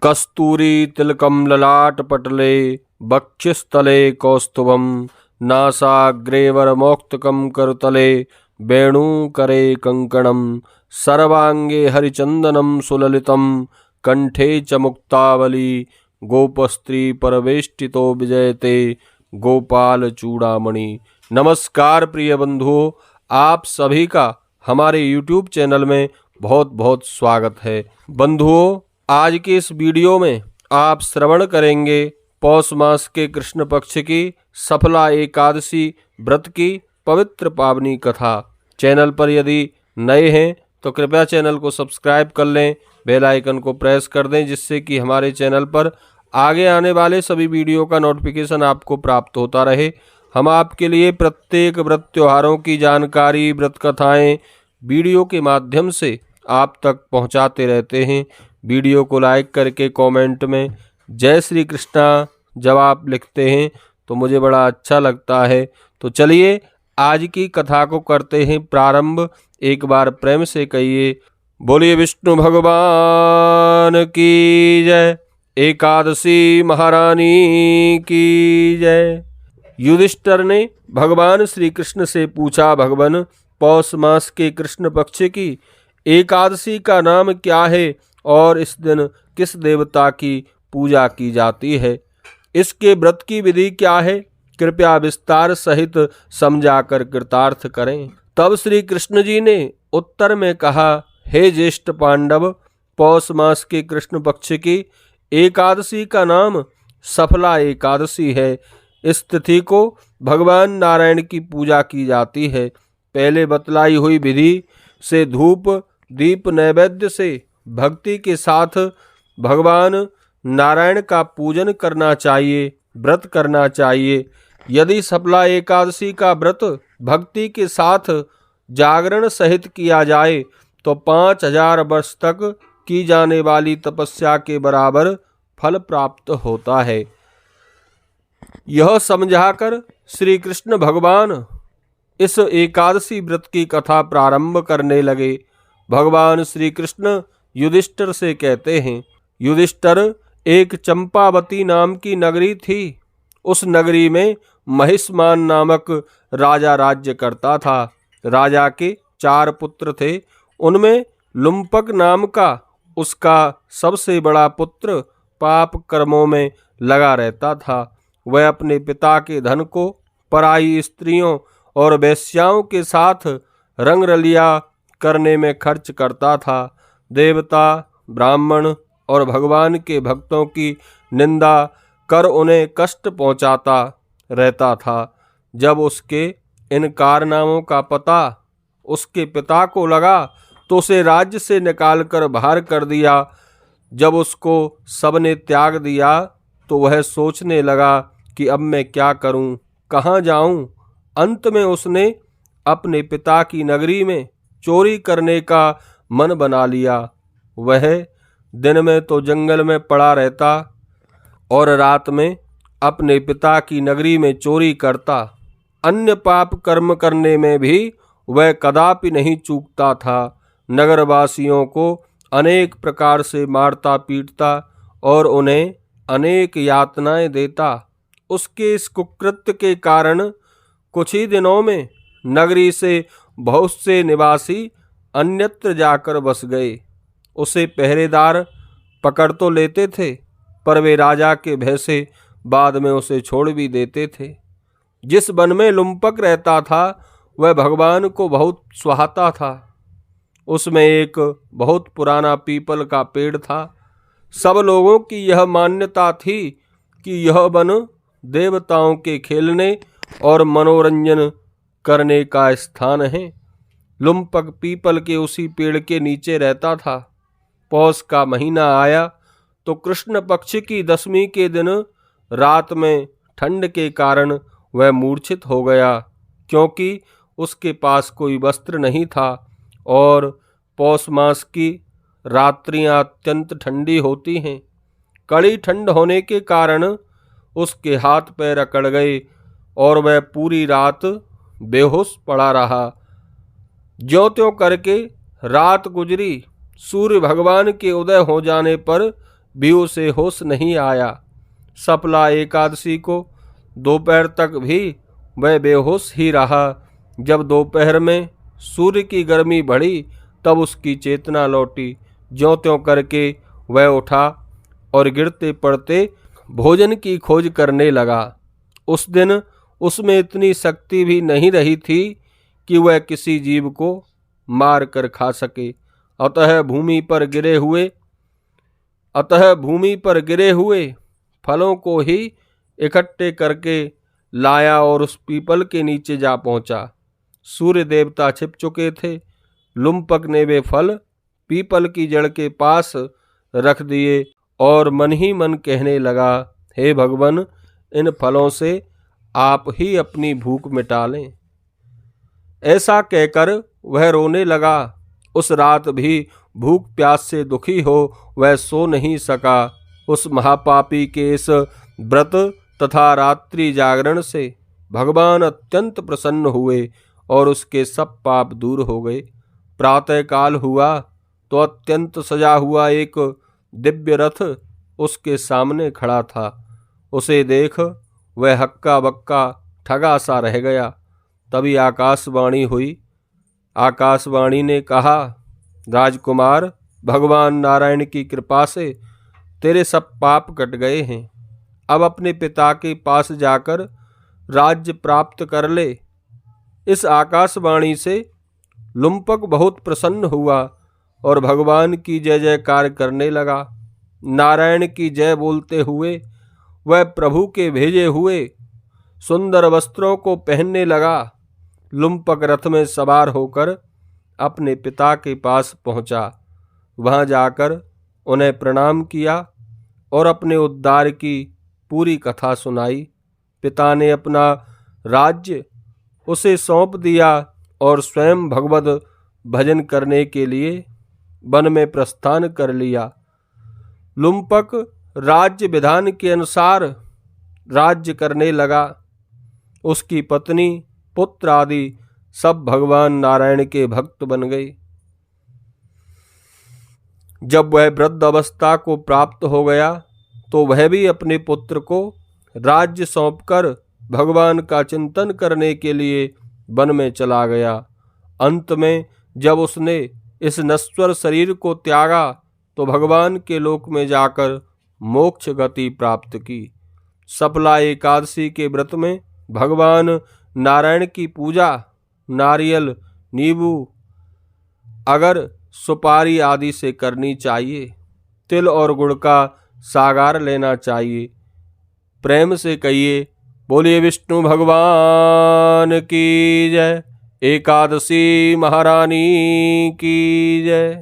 कस्तूरी तिलकम ललाटपटले वक्षस्थले कौस्तुभम नासाग्रे वरमौक्तकं करतले वेणुकरे कंकणम सर्वांगे हरिचंदनम सुललितम कंठे च मुक्तावली गोपस्त्री परवेष्टितो विजयते गोपाल चूड़ामणि। नमस्कार प्रिय बंधुओं, आप सभी का हमारे YouTube चैनल में बहुत बहुत स्वागत है। बंधुओं, आज के इस वीडियो में आप श्रवण करेंगे पौष मास के कृष्ण पक्ष की सफला एकादशी व्रत की पवित्र पावनी कथा। चैनल पर यदि नए हैं तो कृपया चैनल को सब्सक्राइब कर लें, बेल आइकन को प्रेस कर दें, जिससे कि हमारे चैनल पर आगे आने वाले सभी वीडियो का नोटिफिकेशन आपको प्राप्त होता रहे। हम आपके लिए प्रत्येक व्रत त्योहारों की जानकारी, व्रत कथाएं वीडियो के माध्यम से आप तक पहुंचाते रहते हैं। वीडियो को लाइक करके कमेंट में जय श्री कृष्णा जब आप लिखते हैं तो मुझे बड़ा अच्छा लगता है। तो चलिए आज की कथा को करते हैं प्रारंभ। एक बार प्रेम से कहिए, बोलिए विष्णु भगवान की जय, एकादशी महारानी की जय। युधिष्ठिर ने भगवान श्री कृष्ण से पूछा, भगवान पौष मास के कृष्ण पक्ष की एकादशी का नाम क्या है और इस दिन किस देवता की पूजा की जाती है? इसके व्रत की विधि क्या है? कृपया विस्तार सहित समझाकर कृतार्थ करें। तब श्री कृष्ण जी ने उत्तर में कहा, हे ज्येष्ठ पांडव, पौष मास के कृष्ण पक्ष की एकादशी का नाम सफला एकादशी है। इस तिथि को भगवान नारायण की पूजा की जाती है। पहले बतलाई हुई विधि से धूप दीप नैवेद्य से भक्ति के साथ भगवान नारायण का पूजन करना चाहिए, व्रत करना चाहिए। यदि सफला एकादशी का व्रत भक्ति के साथ जागरण सहित किया जाए तो 5000 वर्ष तक की जाने वाली तपस्या के बराबर फल प्राप्त होता है। यह समझाकर श्री कृष्ण भगवान इस एकादशी व्रत की कथा प्रारंभ करने लगे। भगवान श्री कृष्ण युधिष्ठिर से कहते हैं, युधिष्ठिर, एक चंपावती नाम की नगरी थी। उस नगरी में महिष्मान नामक राजा राज्य करता था। राजा के 4 पुत्र थे। उनमें लुम्पक नाम का उसका सबसे बड़ा पुत्र पाप कर्मों में लगा रहता था। वह अपने पिता के धन को पराई स्त्रियों और वेश्याओं के साथ रंगरलिया करने में खर्च करता था। देवता, ब्राह्मण और भगवान के भक्तों की निंदा कर उन्हें कष्ट पहुंचाता रहता था। जब उसके इन कारनामों का पता उसके पिता को लगा तो उसे राज्य से निकालकर बाहर कर दिया। जब उसको सबने त्याग दिया तो वह सोचने लगा कि अब मैं क्या करूं, कहाँ जाऊं। अंत में उसने अपने पिता की नगरी में चोरी करने का मन बना लिया। वह दिन में तो जंगल में पड़ा रहता और रात में अपने पिता की नगरी में चोरी करता। अन्य पाप कर्म करने में भी वह कदापि नहीं चूकता था। नगरवासियों को अनेक प्रकार से मारता पीटता और उन्हें अनेक यातनाएं देता। उसके इस कुकृत्य के कारण कुछ ही दिनों में नगरी से बहुत से निवासी अन्यत्र जाकर बस गए। उसे पहरेदार पकड़ तो लेते थे, पर वे राजा के भय से बाद में उसे छोड़ भी देते थे। जिस वन में लुम्पक रहता था वह भगवान को बहुत सुहाता था। उसमें एक बहुत पुराना पीपल का पेड़ था। सब लोगों की यह मान्यता थी कि यह वन देवताओं के खेलने और मनोरंजन करने का स्थान है। लुम्पक पीपल के उसी पेड़ के नीचे रहता था। पौष का महीना आया तो कृष्ण पक्ष की 10वीं के दिन रात में ठंड के कारण वह मूर्छित हो गया, क्योंकि उसके पास कोई वस्त्र नहीं था और पौष मास की रात्रियां अत्यंत ठंडी होती हैं। कड़ी ठंड होने के कारण उसके हाथ पैर अकड़ गए और वह पूरी रात बेहोश पड़ा रहा। ज्यों-त्यों करके रात गुजरी। सूर्य भगवान के उदय हो जाने पर भी उसे होश नहीं आया। सफला एकादशी को दोपहर तक भी वह बेहोश ही रहा। जब दोपहर में सूर्य की गर्मी बढ़ी तब उसकी चेतना लौटी। ज्यों-त्यों करके वह उठा और गिरते पड़ते भोजन की खोज करने लगा। उस दिन उसमें इतनी शक्ति भी नहीं रही थी कि वह किसी जीव को मार कर खा सके। अतः भूमि पर गिरे हुए फलों को ही इकट्ठे करके लाया और उस पीपल के नीचे जा पहुंचा। सूर्य देवता छिप चुके थे। लुम्पक ने वे फल पीपल की जड़ के पास रख दिए और मन ही मन कहने लगा, हे भगवान, इन फलों से आप ही अपनी भूख मिटा लें। ऐसा कहकर वह रोने लगा। उस रात भी भूख प्यास से दुखी हो वह सो नहीं सका। उस महापापी के इस व्रत तथा रात्रि जागरण से भगवान अत्यंत प्रसन्न हुए और उसके सब पाप दूर हो गए। प्रातः काल हुआ तो अत्यंत सजा हुआ एक दिव्य रथ उसके सामने खड़ा था। उसे देख वह हक्का बक्का ठगा सा रह गया। तभी आकाशवाणी हुई। आकाशवाणी ने कहा, राजकुमार, भगवान नारायण की कृपा से तेरे सब पाप कट गए हैं। अब अपने पिता के पास जाकर राज्य प्राप्त कर ले। इस आकाशवाणी से लुम्पक बहुत प्रसन्न हुआ और भगवान की जय जयकार करने लगा। नारायण की जय बोलते हुए वह प्रभु के भेजे हुए सुंदर वस्त्रों को पहनने लगा। लुम्पक रथ में सवार होकर अपने पिता के पास पहुंचा। वहां जाकर उन्हें प्रणाम किया और अपने उद्धार की पूरी कथा सुनाई। पिता ने अपना राज्य उसे सौंप दिया और स्वयं भगवत भजन करने के लिए वन में प्रस्थान कर लिया। लुम्पक राज्य विधान के अनुसार राज्य करने लगा। उसकी पत्नी, पुत्र आदि सब भगवान नारायण के भक्त बन गए। जब वह वृद्ध अवस्था को प्राप्त हो गया तो वह भी अपने पुत्र को राज्य सौंपकर भगवान का चिंतन करने के लिए वन में चला गया। अंत में जब उसने इस नश्वर शरीर को त्यागा तो भगवान के लोक में जाकर मोक्ष गति प्राप्त की। सफला एकादशी के व्रत में भगवान नारायण की पूजा नारियल, नींबू, अगर सुपारी आदि से करनी चाहिए। तिल और गुड़ का सागार लेना चाहिए। प्रेम से कहिए, बोलिए विष्णु भगवान की जय। एकादशी महारानी की जय।